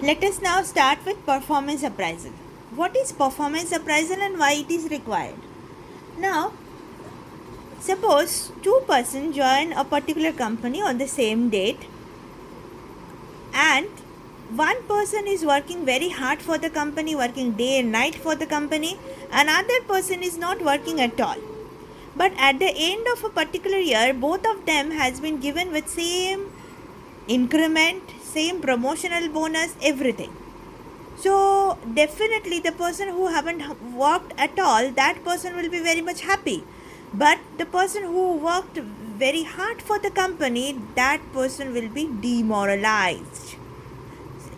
Let us now start with performance appraisal. What is performance appraisal and why it is required? Now, suppose two persons join a particular company on the same date, and one person is working very hard for the company, working day and night for the company, another person is not working at all. But at the end of a particular year, both of them has been given with same increment, same promotional bonus, everything. So definitely the person who haven't worked at all, that person will be very much happy. But the person who worked very hard for the company, that person will be demoralized.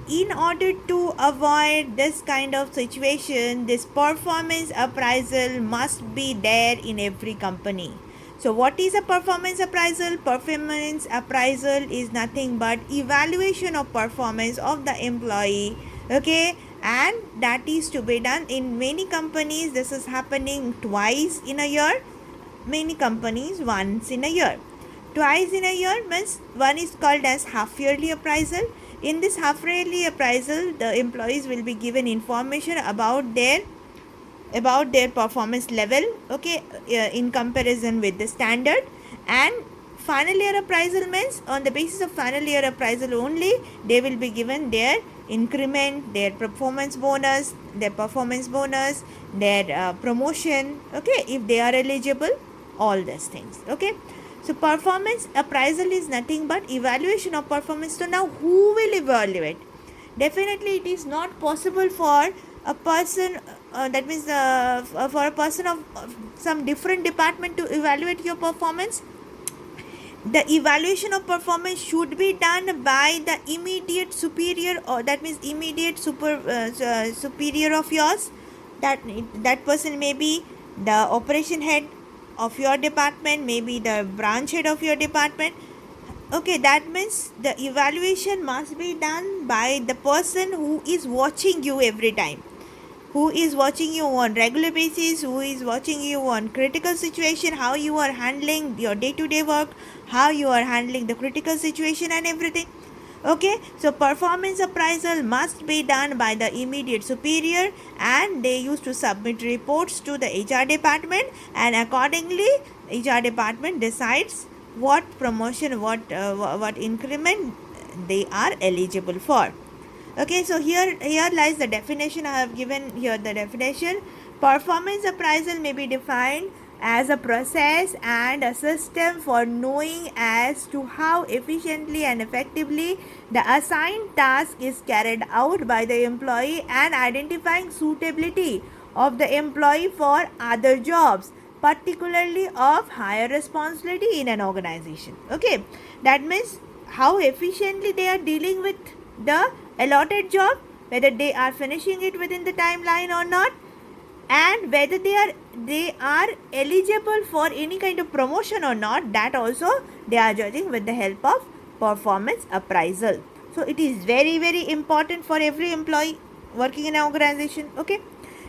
In order to avoid this kind of situation, this performance appraisal must be there in every company. So what is a performance appraisal? Performance appraisal is nothing but evaluation of performance of the employee, okay, and that is to be done in many companies. This is happening twice in a year, many companies once in a year. Twice in a year means one is called as half yearly appraisal. In this half yearly appraisal, the employees will be given information about their performance level, okay, in comparison with the standard. And final year appraisal means on the basis of final year appraisal only, they will be given their increment, their performance bonus, their promotion, okay, if they are eligible, all these things, okay. So performance appraisal is nothing but evaluation of performance. So now who will evaluate? Definitely it is not possible for a person, that means for a person of some different department to evaluate your performance. The evaluation of performance should be done by the immediate superior, or that means immediate superior of yours. That person may be the operation head of your department, maybe the branch head of your department, okay. That means the evaluation must be done by the person who is watching you every time, who is watching you on regular basis, who is watching you on critical situation, how you are handling your day-to-day work, how you are handling the critical situation and everything, okay. So performance appraisal must be done by the immediate superior, and they used to submit reports to the HR department, and accordingly HR department decides what promotion, what increment they are eligible for. Okay, so here lies the definition. I have given here the definition. Performance appraisal may be defined as a process and a system for knowing as to how efficiently and effectively the assigned task is carried out by the employee, and identifying suitability of the employee for other jobs, particularly of higher responsibility in an organization. Okay, that means how efficiently they are dealing with the allotted job, whether they are finishing it within the timeline or not, and whether they are eligible for any kind of promotion or not. That also they are judging with the help of performance appraisal. So it is very very important for every employee working in an organization, okay.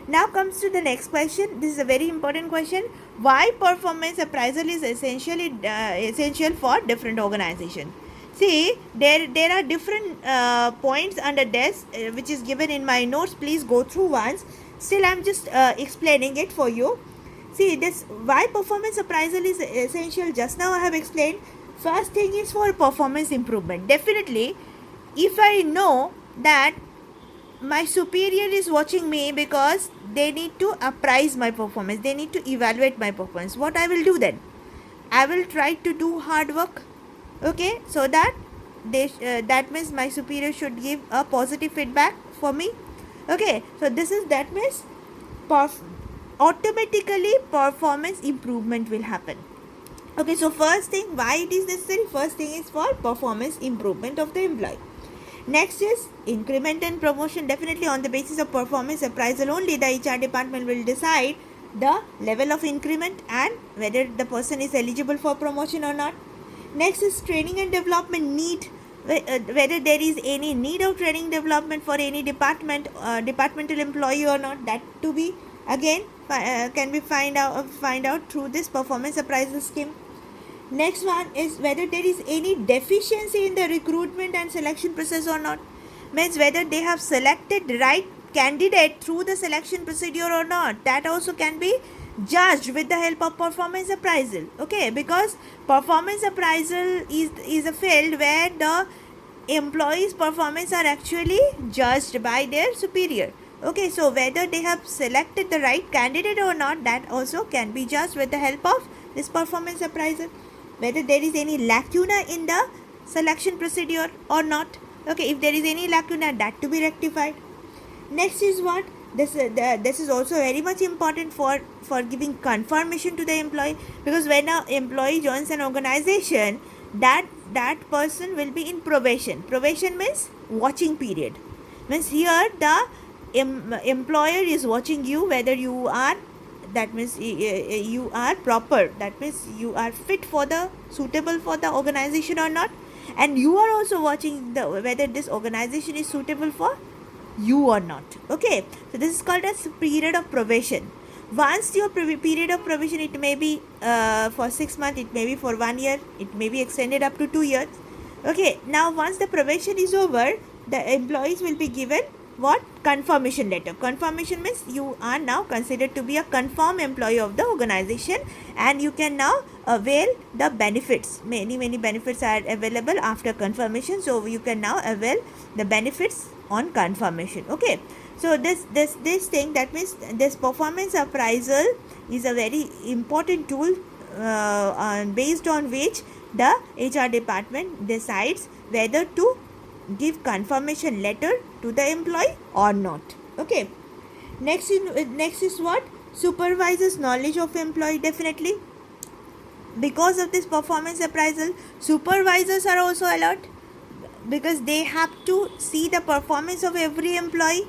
Now comes to the next question. This is a very important question. Why performance appraisal is essential for different organization? See, there are different points under this, which is given in my notes. Please go through once. Still, I'm just explaining it for you. See, this why performance appraisal is essential. Just now I have explained. First thing is for performance improvement. Definitely, if I know that my superior is watching me because they need to appraise my performance, they need to evaluate my performance, what I will do then? I will try to do hard work, okay, so that that means my superior should give a positive feedback for me, okay. So this is, that means automatically performance improvement will happen, okay. So first thing, why it is necessary? First thing is for performance improvement of the employee. Next is increment and promotion. Definitely on the basis of performance appraisal only, the HR department will decide the level of increment and whether the person is eligible for promotion or not. Next is training and development need, whether there is any need of training development for any departmental employee or not. That to be again can be find out through this performance appraisal scheme. Next one is whether there is any deficiency in the recruitment and selection process or not. means whether they have selected the right candidate through the selection procedure or not. That also can be judged with the help of performance appraisal. Okay, because performance appraisal is a field where the employees' performance are actually judged by their superior. Okay, so whether they have selected the right candidate or not, that also can be judged with the help of this performance appraisal. Whether there is any lacuna in the selection procedure or not. Okay, if there is any lacuna, that to be rectified. Next is what this is also very much important for giving confirmation to the employee, because when an employee joins an organization, that person will be in probation. Probation means watching period. Means here the employer is watching you whether you are, that means you are proper, that means you are fit for the suitable for the organization or not, and you are also watching the whether this organization is suitable for you or not. Okay, so this is called as period of probation. Once your period of probation, it may be for 6 months, it may be for 1 year, it may be extended up to 2 years. Okay, now once the probation is over, the employees will be given what? Confirmation letter. Confirmation means you are now considered to be a confirmed employee of the organization, and you can now avail the benefits. Many benefits are available after confirmation, so you can now avail the benefits on confirmation. Okay, so this thing, that means this performance appraisal is a very important tool based on which the HR department decides whether to give confirmation letter to the employee or not. Okay, next is what? Supervisor's knowledge of employee. Definitely, because of this performance appraisal, supervisors are also alert, because they have to see the performance of every employee,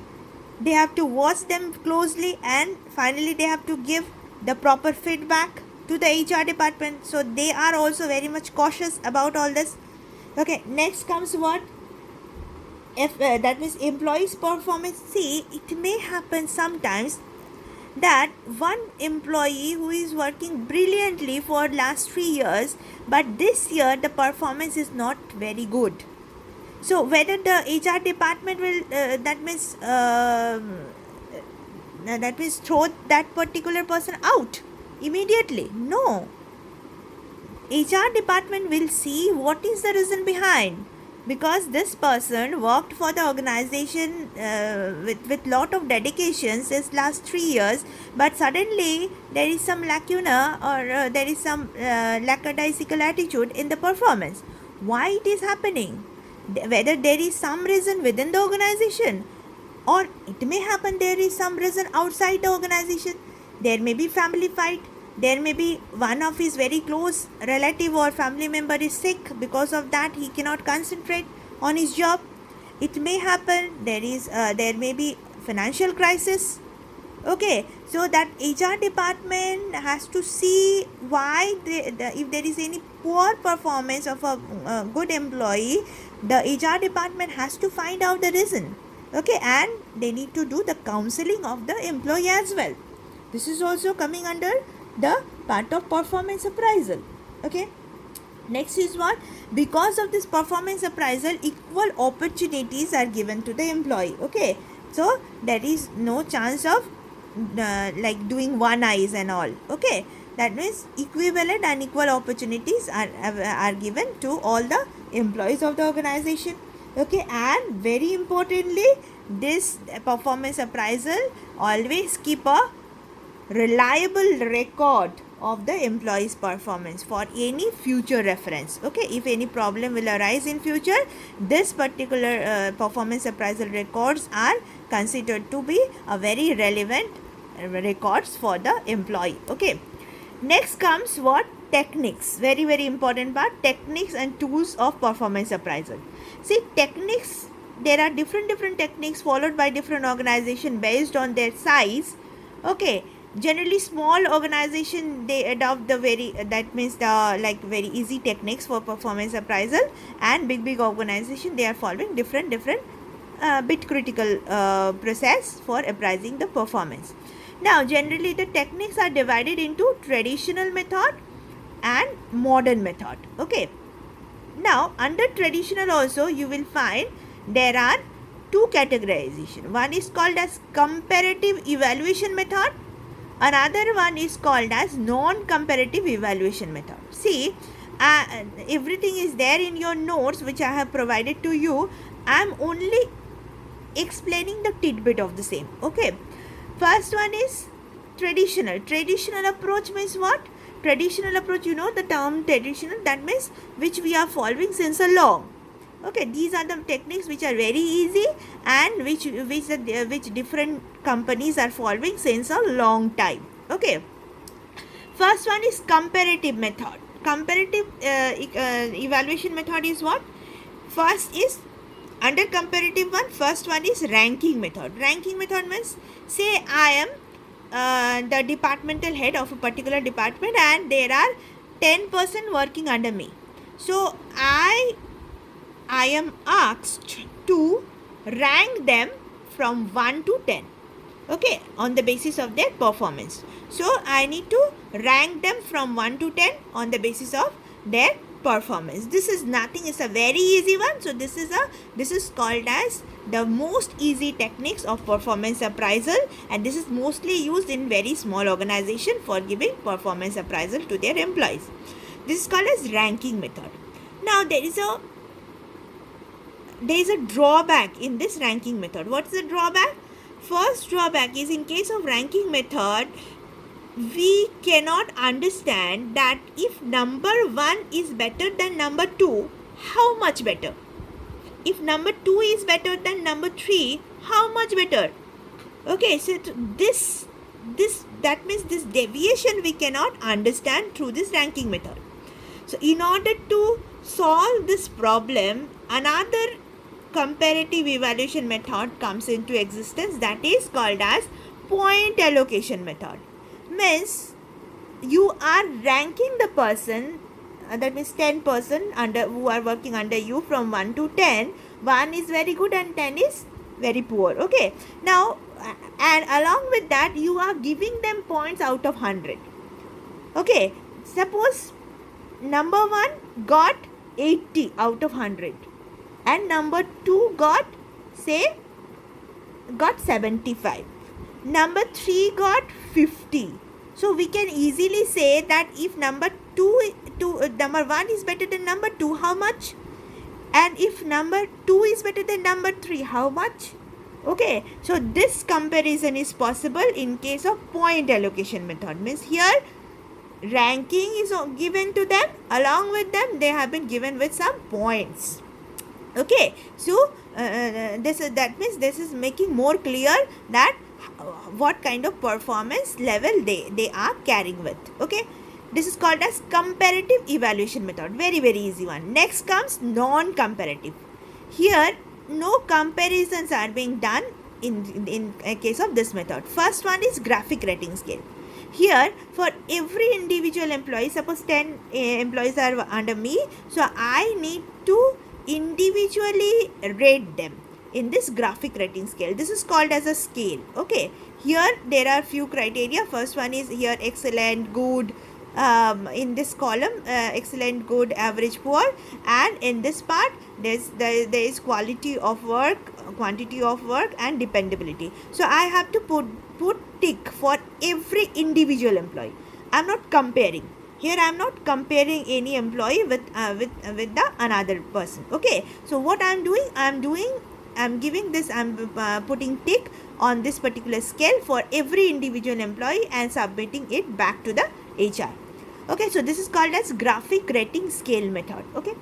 they have to watch them closely, and finally they have to give the proper feedback to the HR department. So they are also very much cautious about all this. Okay, next comes what? If that means employees' performance. See, it may happen sometimes that one employee who is working brilliantly for last 3 years, but this year the performance is not very good. So whether the HR department will that means throw that particular person out immediately? No. HR department will see what is the reason behind, because this person worked for the organization with lot of dedication since last 3 years, but suddenly there is some lacuna, or there is some lackadaisical attitude in the performance. Why it is happening? Whether there is some reason within the organization, or it may happen there is some reason outside the organization. There may be family fight, there may be one of his very close relative or family member is sick, because of that he cannot concentrate on his job. It may happen there may be financial crisis. Okay, so that HR department has to see why if there is any poor performance of a good employee, the HR department has to find out the reason. Okay, and they need to do the counseling of the employee as well. This is also coming under the part of performance appraisal. Okay, next is what? Because of this performance appraisal, equal opportunities are given to the employee. Okay, so there is no chance of like doing one eyes and all. Okay, that means equivalent and equal opportunities are given to all the employees of the organization. Okay, and very importantly, this performance appraisal always keep a reliable record of the employee's performance for any future reference. Okay, if any problem will arise in future, this particular performance appraisal records are considered to be a very relevant records for the employee. Okay, next comes what? Techniques. Very important part. Techniques and tools of performance appraisal. See, techniques, there are different techniques followed by different organization based on their size. Okay, generally small organization, they adopt the very easy techniques for performance appraisal, and big organization, they are following different bit critical process for appraising the performance. Now generally the techniques are divided into traditional method and modern method. Okay, now under traditional also you will find there are two categorization. One is called as comparative evaluation method. Another one is called as non-comparative evaluation method. See, everything is there in your notes which I have provided to you. I am only explaining the tidbit of the same. Okay. First one is traditional. Traditional approach means what? Traditional approach, you know the term traditional, that means which we are following since a long. Okay, these are the techniques which are very easy and which different companies are following since a long time. Okay, first one is comparative method. Comparative evaluation method is what? First is under comparative one, first one is ranking method. Ranking method means, say I am the departmental head of a particular department and there are 10% working under me. So I am asked to rank them from 1 to 10. Okay, on the basis of their performance. So I need to rank them from 1 to 10 on the basis of their performance. This is nothing, it's a very easy one. So this is called as the most easy techniques of performance appraisal, and this is mostly used in very small organization for giving performance appraisal to their employees. This is called as ranking method. Now there is a drawback in this ranking method. What is the drawback? First drawback is, in case of ranking method, we cannot understand that if number 1 is better than number 2, how much better? If number 2 is better than number 3, how much better? Okay, so that means this deviation we cannot understand through this ranking method. So in order to solve this problem, another comparative evaluation method comes into existence, that is called as point allocation method. Means you are ranking the person, that means 10% who are working under you from 1 to 10. 1 is very good and 10 is very poor. Okay, now and along with that you are giving them points out of 100. Okay, suppose number 1 got 80 out of 100 and number 2 got 75. Number 3 got 50. So we can easily say that if number 1 is better than number 2, how much? And if number 2 is better than number 3, how much? Okay, so this comparison is possible in case of point allocation method. Means here ranking is given to them, along with them they have been given with some points. Okay, so that means this is making more clear that what kind of performance level they are carrying with. Okay, this is called as comparative evaluation method. Very easy one. Next comes non-comparative. Here no comparisons are being done in case of this method. First one is graphic rating scale. Here for every individual employee, suppose 10 employees are under me, so I need to individually rate them in this graphic rating scale. This is called as a scale. Okay, here there are few criteria. First one is here excellent, good, in this column excellent, good, average, poor, and in this part there is quality of work, quantity of work, and dependability. So I have to put tick for every individual employee. I am not comparing. Here I am not comparing any employee with the another person. Okay, so what I am doing, I am giving this, I am putting tick on this particular scale for every individual employee and submitting it back to the HR. Okay, so this is called as graphic rating scale method. Okay,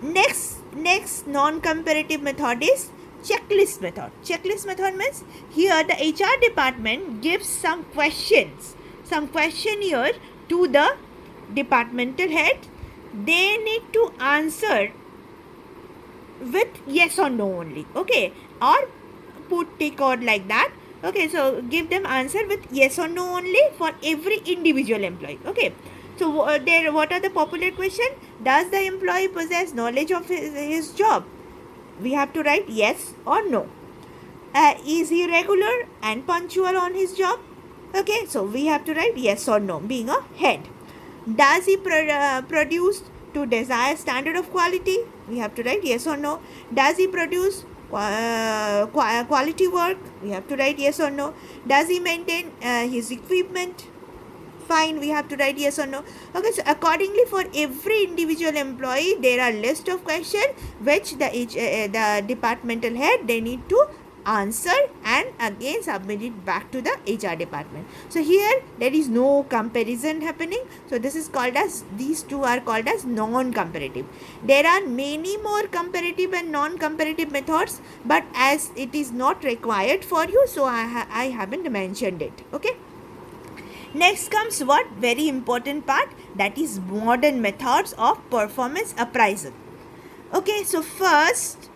next non-comparative method is checklist method. Checklist method means here the HR department gives some questions, some questionnaire to the departmental head. They need to answer with yes or no only. Okay, or put tick or like that. Okay, so give them answer with yes or no only for every individual employee. Okay, so what are the popular question? Does the employee possess knowledge of his job? We have to write yes or no. Is he regular and punctual on his job? Okay, so we have to write yes or no, being a head. Does he produce to desired standard of quality? We have to write yes or no. Does he produce quality work? We have to write yes or no. Does he maintain his equipment? Fine, we have to write yes or no. Okay, so accordingly for every individual employee there are list of questions which the departmental head they need to answer and again submit it back to the HR department. So here there is no comparison happening. So this is called as, these two are called as non-comparative. There are many more comparative and non-comparative methods, but as it is not required for you, so I haven't mentioned it. Okay. Next comes what? Very important part, that is modern methods of performance appraisal. Okay, so first,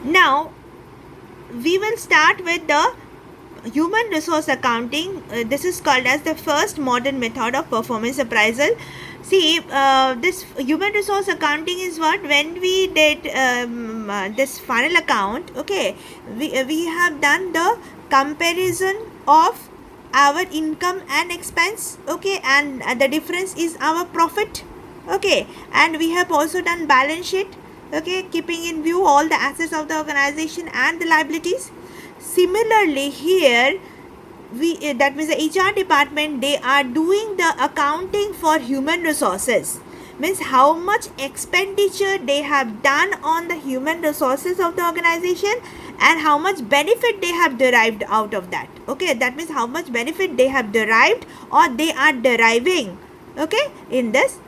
now we will start with the human resource accounting. This is called as the first modern method of performance appraisal. See, this human resource accounting is what? When we did this final account, okay, we have done the comparison of our income and expense, okay, and the difference is our profit, okay, and we have also done balance sheet, okay, keeping in view all the assets of the organization and the liabilities. Similarly here, that means the HR department, they are doing the accounting for human resources, means how much expenditure they have done on the human resources of the organization and how much benefit they have derived out of that. Okay, that means how much benefit they have derived or they are deriving, okay, in this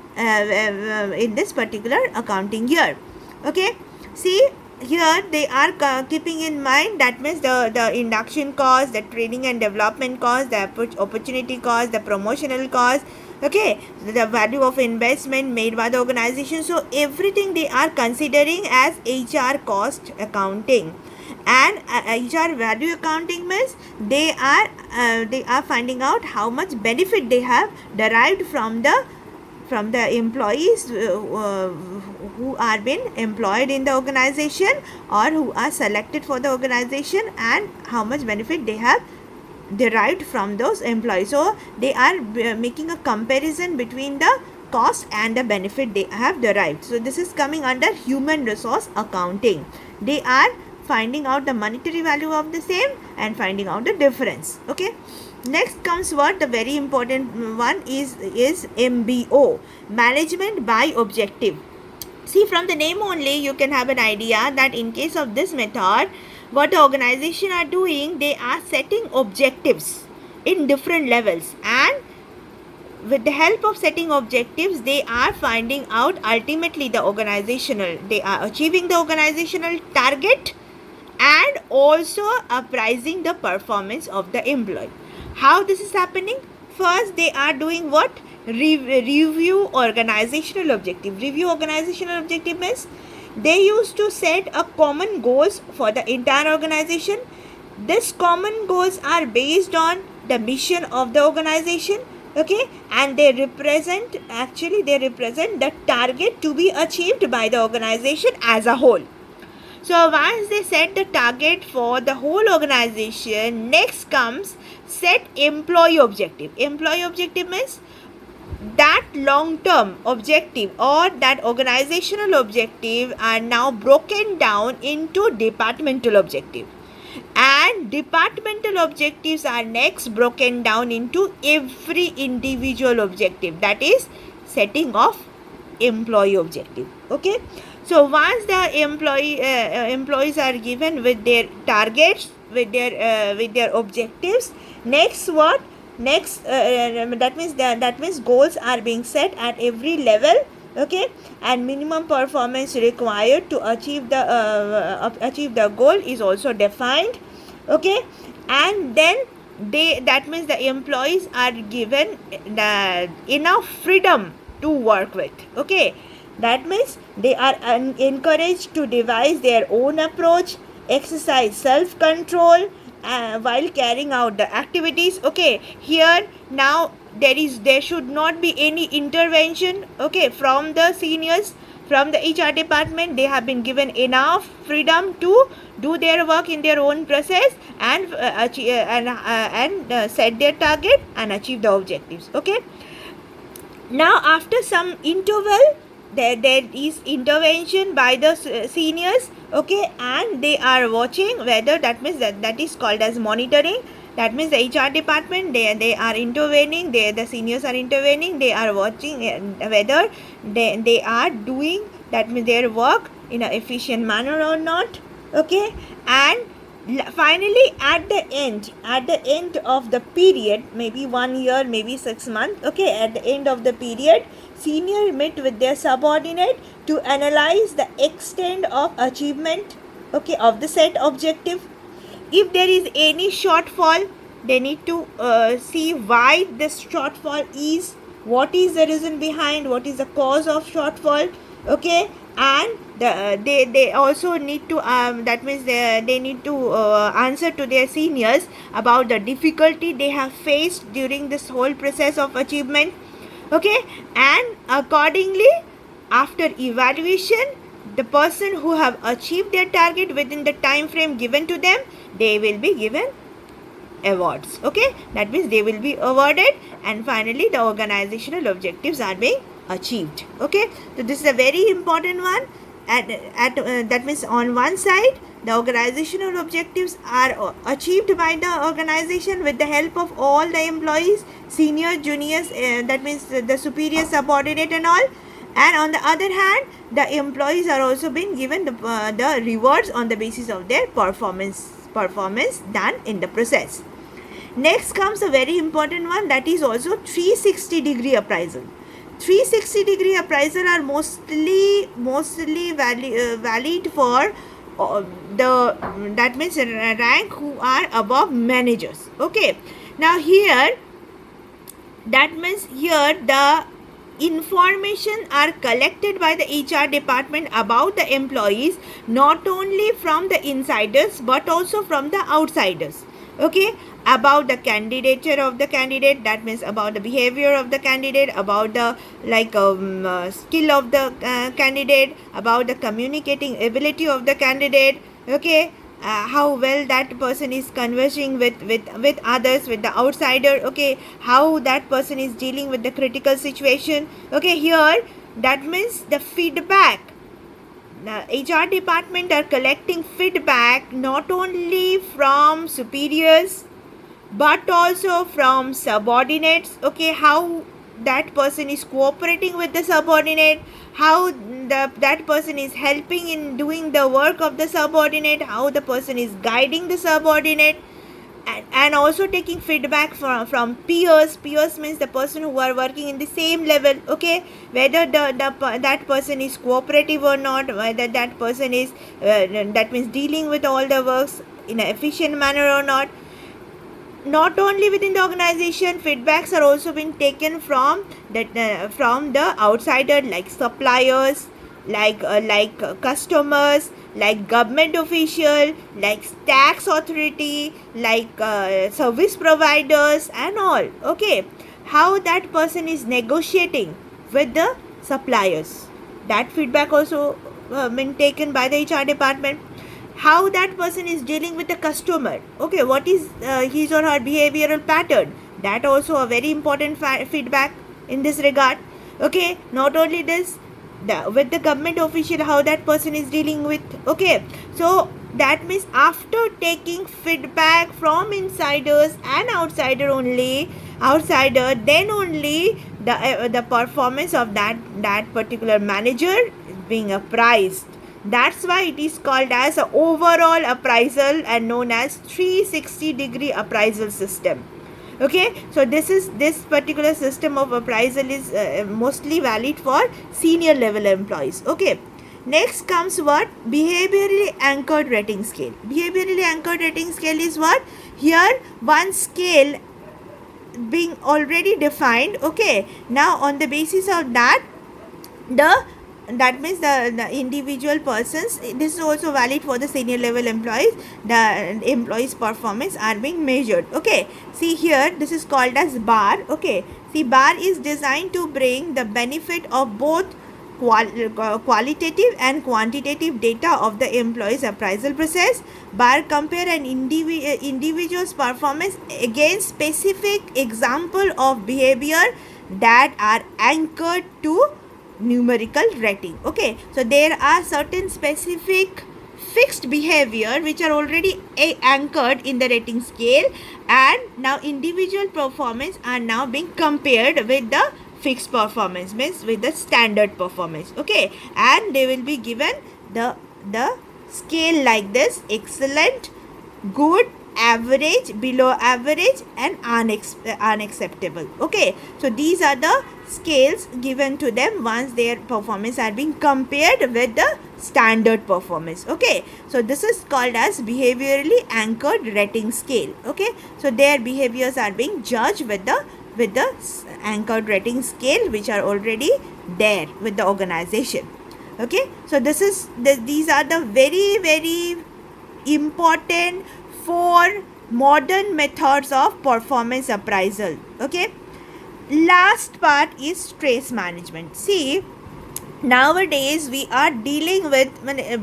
particular accounting year. Okay, see, here they are keeping in mind, that means the induction cost, the training and development cost, the opportunity cost, the promotional cost, okay, the value of investment made by the organization. So everything they are considering as HR cost accounting. And HR value accounting means they are finding out how much benefit they have derived from the employees who are being employed in the organization or who are selected for the organization, and how much benefit they have derived from those employees. So they are making a comparison between the cost and the benefit they have derived. So this is coming under human resource accounting. They are finding out the monetary value of the same and finding out the difference. Okay. Next comes what? The very important one is MBO, management by objective. See, from the name only you can have an idea that in case of this method, what the organization are doing, they are setting objectives in different levels, and with the help of setting objectives, they are finding out ultimately they are achieving the organizational target and also appraising the performance of the employee. How this is happening? First, they are doing what? Review organizational objective. Review organizational objective means they used to set a common goals for the entire organization. These common goals are based on the mission of the organization, okay, and they represent the target to be achieved by the organization as a whole. So once they set the target for the whole organization, next comes set employee objective. Employee objective means that long-term objective or that organizational objective are now broken down into departmental objective, and departmental objectives are next broken down into every individual objective, that is setting of employee objective. Okay, so once the employees are given with their targets, with their objectives, next what? Next that means goals are being set at every level, okay, and minimum performance required to achieve the goal is also defined, okay, and then that means the employees are given enough freedom to work with, okay. That means they are encouraged to devise their own approach, exercise self-control while carrying out the activities. Okay, here now there should not be any intervention, okay, from the seniors, from the HR department. They have been given enough freedom to do their work in their own process and set their target and achieve the objectives. Okay, now after some interval, there is intervention by the seniors, okay, and they are watching whether, that means that is called as monitoring. That means the HR department, they are intervening, the seniors are intervening, they are watching whether they are doing, that means their work in an efficient manner or not, okay. And finally at the end of the period, maybe 1 year, maybe 6 months, okay, at the end of the period, senior meet with their subordinate to analyze the extent of achievement, okay, of the set objective. If there is any shortfall, they need to see why this shortfall is, what is the reason behind, what is the cause of shortfall, okay. And they also need to that means they need to answer to their seniors about the difficulty they have faced during this whole process of achievement, okay. And accordingly, after evaluation, the person who have achieved their target within the time frame given to them, they will be given awards, okay. That means they will be awarded, and finally the organizational objectives are being achieved, okay. So this is a very important one. At that means on one side, the organizational objectives are achieved by the organization with the help of all the employees, senior, juniors, that means the superior, subordinate and all. And on the other hand, the employees are also being given the rewards on the basis of their performance done in the process. Next comes a very important one, that is also 360-degree appraisal. 360-degree appraisal are mostly valid for the, that means rank who are above managers, okay. Now here, that means here the information are collected by the HR department about the employees, not only from the insiders but also from the outsiders, okay. About the candidature of the candidate, that means about the behavior of the candidate, about the skill of the candidate, about the communicating ability of the candidate, okay. How well that person is conversing with others, with the outsider, okay. How that person is dealing with the critical situation, okay. Here, that means the feedback, the HR department are collecting feedback not only from superiors but also from subordinates, okay. How that person is cooperating with the subordinate, how that person is helping in doing the work of the subordinate, how the person is guiding the subordinate, and also taking feedback from peers. Peers means the person who are working in the same level, okay. Whether that person is cooperative or not, whether that person is that means dealing with all the works in an efficient manner or not. Not only within the organization, feedbacks are also being taken from the outsider, like suppliers, like customers, like government official, like tax authority, like service providers and all, okay. How that person is negotiating with the suppliers, that feedback also been taken by the HR department. How that person is dealing with the customer, okay. What is his or her behavioral pattern, that also a very important feedback in this regard, okay. Not only this, with the government official, how that person is dealing with, okay. So that means after taking feedback from insiders and outsider, then only the performance of that particular manager is being appraised. That's why it is called as an overall appraisal and known as 360-degree appraisal system, okay. So this particular system of appraisal is mostly valid for senior level employees, okay. Next comes what? Behaviorally anchored rating scale. Behaviorally anchored rating scale is what? Here one scale being already defined, okay. Now on the basis of that, that means the individual persons, this is also valid for the senior level employees, the employees performance are being measured, okay. See here, this is called as bar, okay. See, bar is designed to bring the benefit of both qualitative and quantitative data of the employees appraisal process. Bar compare an individual's performance against specific example of behavior that are anchored to numerical rating. Okay, so there are certain specific fixed behavior which are already anchored in the rating scale, and now individual performance are now being compared with the fixed performance, means with the standard performance. Okay, and they will be given the scale like this: excellent, good, average, below average, and unacceptable. Okay, so these are the scales given to them once their performance are being compared with the standard performance. Okay, so this is called as behaviorally anchored rating scale. Okay, so their behaviors are being judged with the anchored rating scale which are already there with the organization. Okay, so these are the very important four modern methods of performance appraisal. Okay, last part is stress management. See, nowadays we are dealing with,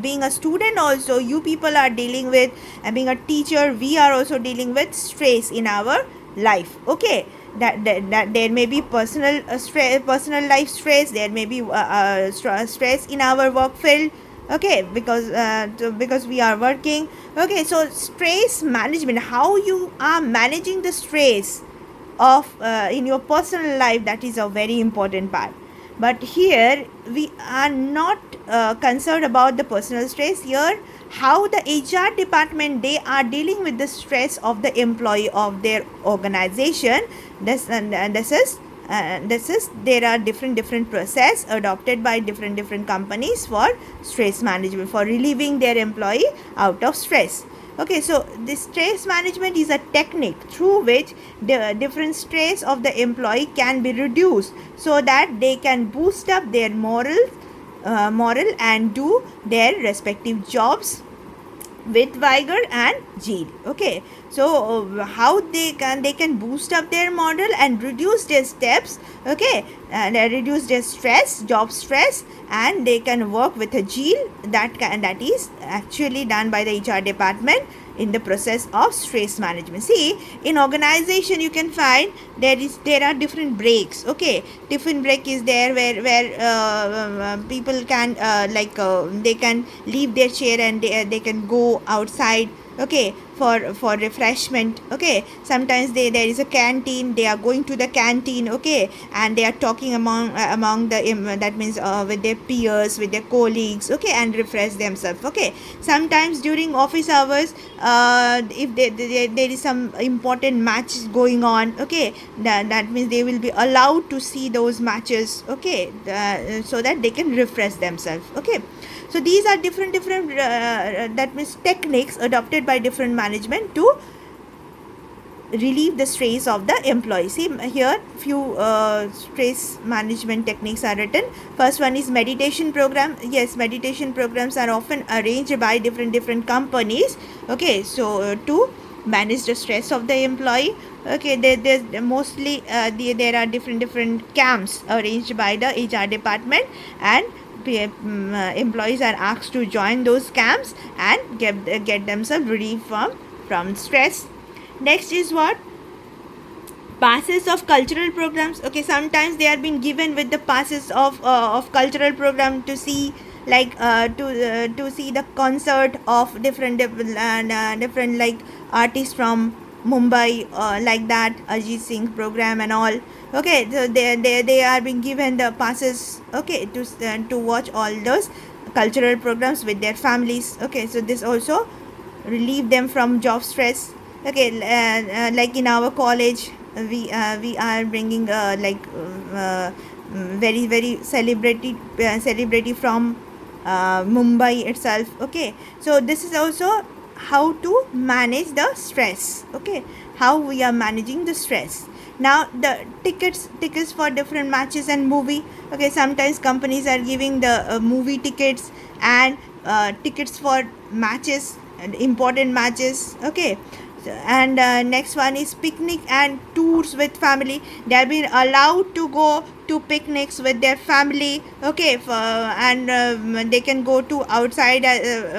being a student also, you people are dealing with, and being a teacher, we are also dealing with stress in our life. Okay, that there may be personal personal life stress, there may be stress in our work field. Okay, because we are working. Okay, so stress management, how you are managing the stress of in your personal life, that is a very important part. But here we are not concerned about the personal stress. Here, how the HR department, they are dealing with the stress of the employee of their organization. This is there are different process adopted by different companies for stress management, for relieving their employee out of stress. Okay, so this stress management is a technique through which the different stress of the employee can be reduced so that they can boost up their moral and do their respective jobs with vigor and zeal. Okay, so how they can boost up their model and reduce their steps. Okay, and reduce their job stress, and they can work with a zeal that is actually done by the HR department in the process of stress management. See, in organization you can find there are different breaks. Okay, different break is there where people can they can leave their chair and they can go outside. Okay, for refreshment. Okay, sometimes there is a canteen, they are going to the canteen. Okay, and they are talking among the that means with their peers, with their colleagues. Okay, and refresh themselves. Okay, sometimes during office hours, if there is some important matches going on. Okay, that means they will be allowed to see those matches. Okay, so that they can refresh themselves. Okay, so these are different that means techniques adopted by different management to relieve the stress of the employee. See, here few stress management techniques are written. First one is meditation program. Yes, meditation programs are often arranged by different companies. Okay, so to manage the stress of the employee. Okay, there's mostly there are different camps arranged by the HR department, and employees are asked to join those camps and get themselves relief from stress. Next is what? Passes of cultural programs. Okay, sometimes they are being given with the passes of cultural program to see, like to see the concert of different like artists from Mumbai, like that Ajit Singh program and all. Okay, so they are being given the passes. Okay, to watch all those cultural programs with their families. Okay, so this also relieve them from job stress. Okay, like in our college, we are bringing very celebrity from Mumbai itself. Okay, so this is also how to manage the stress. Okay, how we are managing the stress. Now the tickets for different matches and movie. Okay, sometimes companies are giving the movie tickets and tickets for matches, important matches. Okay, and next one is picnic and tours with family. They have been allowed to go to picnics with their family. Okay, and they can go to outside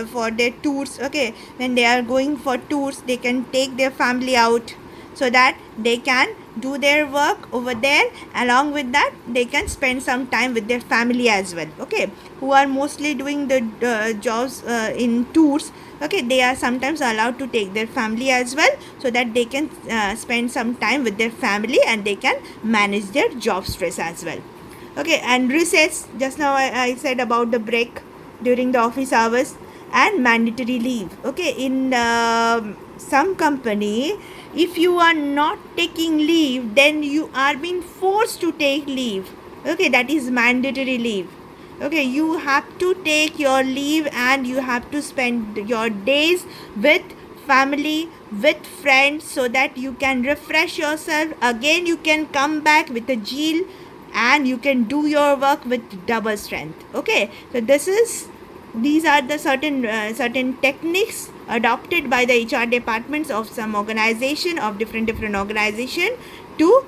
for their tours. Okay, when they are going for tours, they can take their family out so that they can do their work over there. Along with that, they can spend some time with their family as well. Okay, who are mostly doing the jobs in tours, okay, they are sometimes allowed to take their family as well, so that they can spend some time with their family and they can manage their job stress as well. Okay, and recess, just now I said about the break during the office hours, and mandatory leave. Okay, in some company, if you are not taking leave, then you are being forced to take leave. Okay, that is mandatory leave. Okay, you have to take your leave and you have to spend your days with family, with friends, so that you can refresh yourself. Again, you can come back with a zeal and you can do your work with double strength. Okay, so these are the certain techniques adopted by the HR departments of some organization, of different organization, to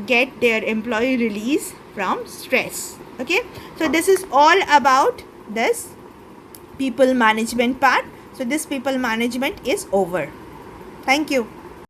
get their employee release from stress. Okay, so this is all about this people management part. So this people management is over. Thank you.